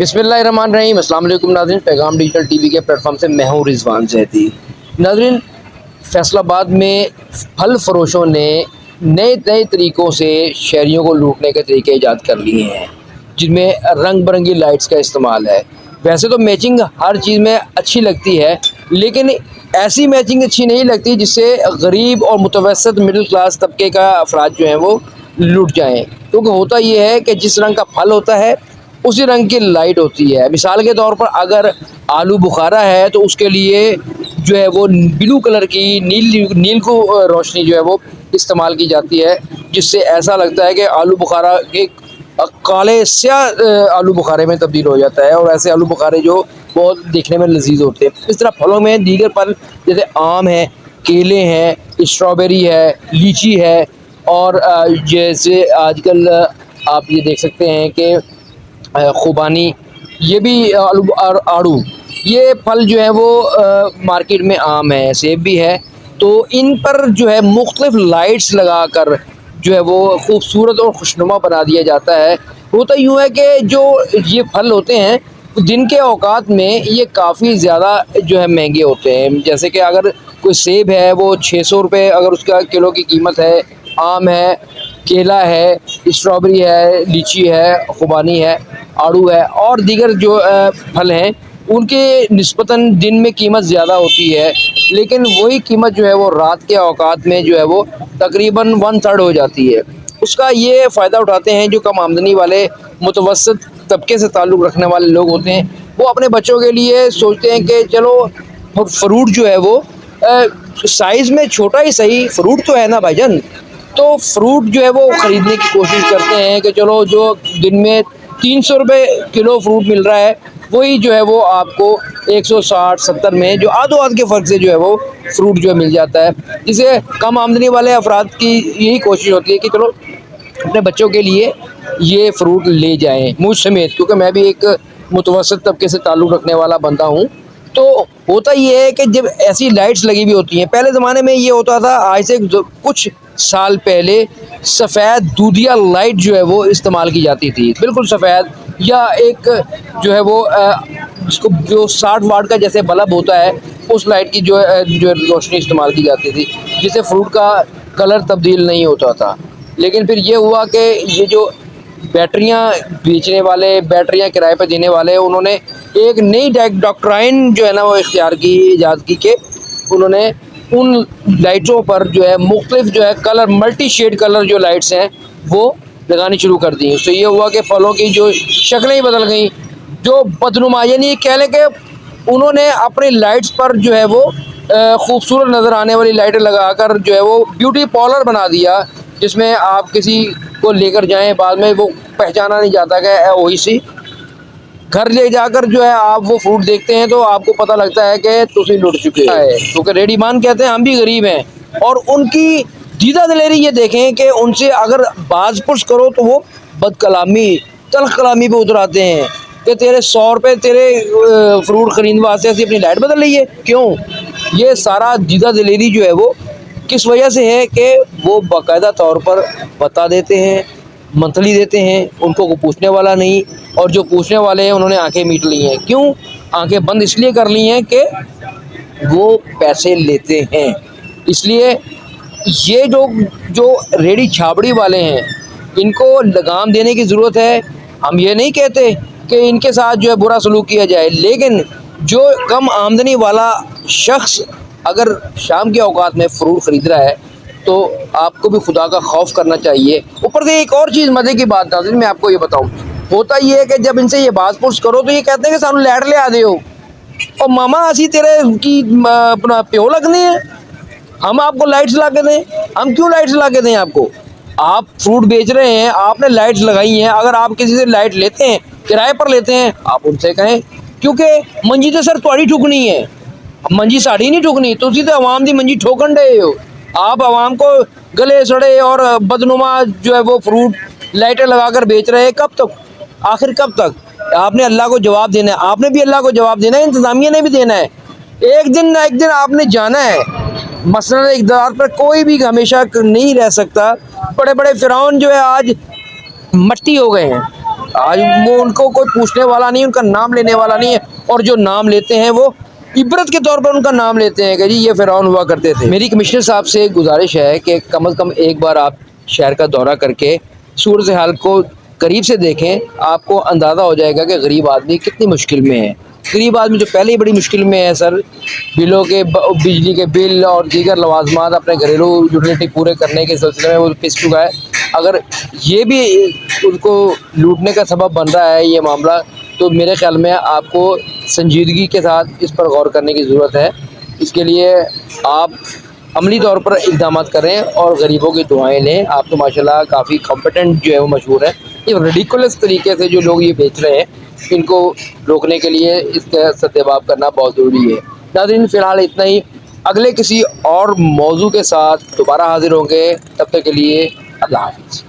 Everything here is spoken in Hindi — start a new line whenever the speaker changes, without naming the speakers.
बिस्मिल्लाहिर्रहमानिर्रहीम। अस्सलाम वालेकुम नाज़रीन, पैगाम डिजिटल टीवी के प्लेटफॉर्म से मैं हूँ रिजवान जैदी। नाज़रीन, फैसलाबाद में फल फरोशों ने नए नए तरीक़ों से शहरियों को लूटने के तरीके ईजाद कर लिए हैं, जिनमें रंग बिरंगी लाइट्स का इस्तेमाल है। वैसे तो मैचिंग हर चीज़ में अच्छी लगती है, लेकिन ऐसी मैचिंग अच्छी नहीं लगती जिससे गरीब और मुतवसत मिडिल क्लास तबके का अफराद जो हैं वो लुट जाएँ। क्योंकि होता ये है कि जिस रंग का फल होता है उसी रंग की लाइट होती है। मिसाल के तौर पर अगर आलू बुखारा है तो उसके लिए जो है वो ब्लू कलर की नील को रोशनी जो है वो इस्तेमाल की जाती है, जिससे ऐसा लगता है कि आलू बुखारा एक काले स्याह आलू बुखारे में तब्दील हो जाता है, और ऐसे आलू बुखारे जो बहुत देखने में लजीज होते हैं। इस तरह फलों में दीगर फल जैसे आम है, केले हैं, स्ट्रॉबेरी है, लीची है, और जैसे आजकल आप ये देख सकते हैं कि खुबानी, ये भी आड़ू, ये फल जो है वो मार्केट में आम है, सेब भी है। तो इन पर जो है मुख्तलिफ लाइट्स लगाकर जो है वो खूबसूरत और खुशनुमा बना दिया जाता है। होता यूँ है कि जो ये फल होते हैं दिन के औकात में ये काफ़ी ज़्यादा जो है महंगे होते हैं। जैसे कि अगर कोई सेब है वो 600 रुपये अगर उसका किलो की कीमत है, आम है, केला है, स्ट्रॉबेरी है, लीची है, खुबानी है, आड़ू है, और दीगर जो फल हैं उनके निस्बतन दिन में कीमत ज़्यादा होती है, लेकिन वही कीमत जो है वो रात के औकात में जो है वो तकरीबन 1/3 हो जाती है। उसका ये फ़ायदा उठाते हैं जो कम आमदनी वाले मुतवसत तबके से ताल्लुक़ रखने वाले लोग होते हैं। वो अपने बच्चों के लिए सोचते हैं कि चलो फ्रूट जो है वो साइज़ में छोटा ही सही, फ्रूट तो है ना भाईजान। तो फ्रूट जो है वो ख़रीदने की कोशिश करते हैं कि चलो जो दिन में 300 रुपये किलो फ्रूट मिल रहा है, वही जो है वो आपको 160-70 में जो आधो आध के फ़र्क से जो है वो फ्रूट जो है मिल जाता है। जिसे कम आमदनी वाले अफराद की यही कोशिश होती है कि चलो अपने बच्चों के लिए ये फ्रूट ले जाएं, मुझ समेत, क्योंकि मैं भी एक मुतवसत तबके से ताल्लुक़ रखने वाला बंदा हूँ। तो होता ये है कि जब ऐसी लाइट्स लगी हुई होती हैं, पहले ज़माने में ये होता था, आज से कुछ साल पहले सफ़ेद दूधिया लाइट जो है वो इस्तेमाल की जाती थी, बिल्कुल सफ़ेद, या एक जो है वो जिसको जो 60 वाट का जैसे बल्ब होता है उस लाइट की जो रोशनी इस्तेमाल की जाती थी, जिससे फ्रूट का कलर तब्दील नहीं होता था। लेकिन फिर ये हुआ कि ये जो बैटरियाँ बेचने वाले, बैटरियाँ किराए पर देने वाले, उन्होंने एक नई डॉक्ट्राइन जो है ना वो इख्तियार की, ईजाद की कि उन्होंने उन लाइटों पर जो है मुख्तलिफ जो है कलर, मल्टी शेड कलर जो लाइट्स हैं वो लगानी शुरू कर दी। उससे ये हुआ कि फलों की जो शक्लें ही बदल गई, जो बदनुमा, यानी कह लें कि उन्होंने अपनी लाइट्स पर जो है वो खूबसूरत नज़र आने वाली लाइटें लगाकर जो है वो ब्यूटी पार्लर बना दिया, जिसमें आप किसी को लेकर जाएं, बाद में वो पहचाना नहीं जाता कि वही सी। घर ले जाकर जो है आप वो फ्रूट देखते हैं तो आपको पता लगता है कि तुसी लुट चुके हैं, क्योंकि रेडीमान कहते हैं हम भी गरीब हैं। और उनकी दीदा दिलेरी ये देखें कि उनसे अगर बाज पुश करो तो वो बदकलामी, तल्ख कलामी पे उतर आते हैं कि तेरे 100 रुपये तेरे फ्रूट खरीदने वास्ते ऐसी अपनी लाइट बदल रही है क्यों। ये सारा दीदा दिलेरी जो है वो किस वजह से है कि वो बाकायदा तौर पर बता देते हैं, मंथली देते हैं, उनको को पूछने वाला नहीं, और जो पूछने वाले हैं उन्होंने आंखें मीट ली हैं। क्यों आंखें बंद इसलिए कर ली हैं कि वो पैसे लेते हैं। इसलिए ये जो रेडी छाबड़ी वाले हैं इनको लगाम देने की ज़रूरत है। हम ये नहीं कहते कि इनके साथ जो है बुरा सलूक किया जाए, लेकिन जो कम आमदनी वाला शख्स अगर शाम के औकात में फ्रूट ख़रीद रहा है तो आपको भी खुदा का खौफ करना चाहिए। ऊपर से एक और चीज़ मज़े की बात नाज़रीन मैं आपको ये बताऊँ, होता ये है कि जब इनसे ये बात पुछ करो तो ये कहते हैं कि सानू लैट ले आ दे हो, और मामा असी तेरे की अपना प्यो लगने हैं, हम आपको लाइट्स ला के दें। हम क्यों लाइट्स ला के दें आपको? आप फ्रूट बेच रहे हैं, आपने लाइट्स लगाई हैं, अगर आप किसी से लाइट लेते हैं, किराए पर लेते हैं, आप उनसे कहें, क्योंकि मंजी तो सर तुहाड़ी ठुकनी है, मंजी साड़ी नहीं ठुकनी। तुसी तो अवाम दी मंजी ठोकन डे हो। आप आवाम को गले सड़े और बदनुमा जो है वो फ्रूट लाइटें लगाकर बेच रहे हैं। कब तक, आखिर कब तक? आपने अल्लाह को जवाब देना है, आपने भी अल्लाह को जवाब देना है, इंतज़ामिया ने भी देना है। एक दिन ना एक दिन आपने जाना है। मसलन इक़्तिदार पर कोई भी हमेशा नहीं रह सकता। बड़े बड़े फ़िरौन जो है आज मट्टी हो गए हैं। आज वो उनको कोई पूछने वाला नहीं, उनका नाम लेने वाला नहीं है, और जो नाम लेते हैं वो इबरत के तौर पर उनका नाम लेते हैं कि जी ये फ़िरौन हुआ करते थे। मेरी कमिश्नर साहब से गुजारिश है कि कम से कम एक बार आप शहर का दौरा करके सूरत हाल को करीब से देखें, आपको अंदाज़ा हो जाएगा कि गरीब आदमी कितनी मुश्किल में है। गरीब आदमी जो पहले ही बड़ी मुश्किल में है सर, बिलों के बिजली के बिल और दीगर लवाजमात अपने घरेलू यूटिलिटी पूरे करने के सिलसिले में वो पिस चुका है। अगर ये भी उनको लूटने का सबब बन रहा है ये मामला, तो मेरे ख्याल में आपको संजीदगी के साथ इस पर गौर करने की ज़रूरत है। इसके लिए आप अमली तौर पर इक़दाम करें और गरीबों की दुआएं लें। आप तो माशाल्लाह काफ़ी कॉम्पिटेंट जो है वो मशहूर है। ये रिडिकुलस तरीके से जो लोग ये बेच रहे हैं, इनको रोकने के लिए इसका सद्देबाब करना बहुत ज़रूरी है। नाज़रीन, फ़िलहाल इतना ही। अगले किसी और मौजू के साथ दोबारा हाज़िर होंगे। तब तक के लिए अल्लाह हाफ़िज़।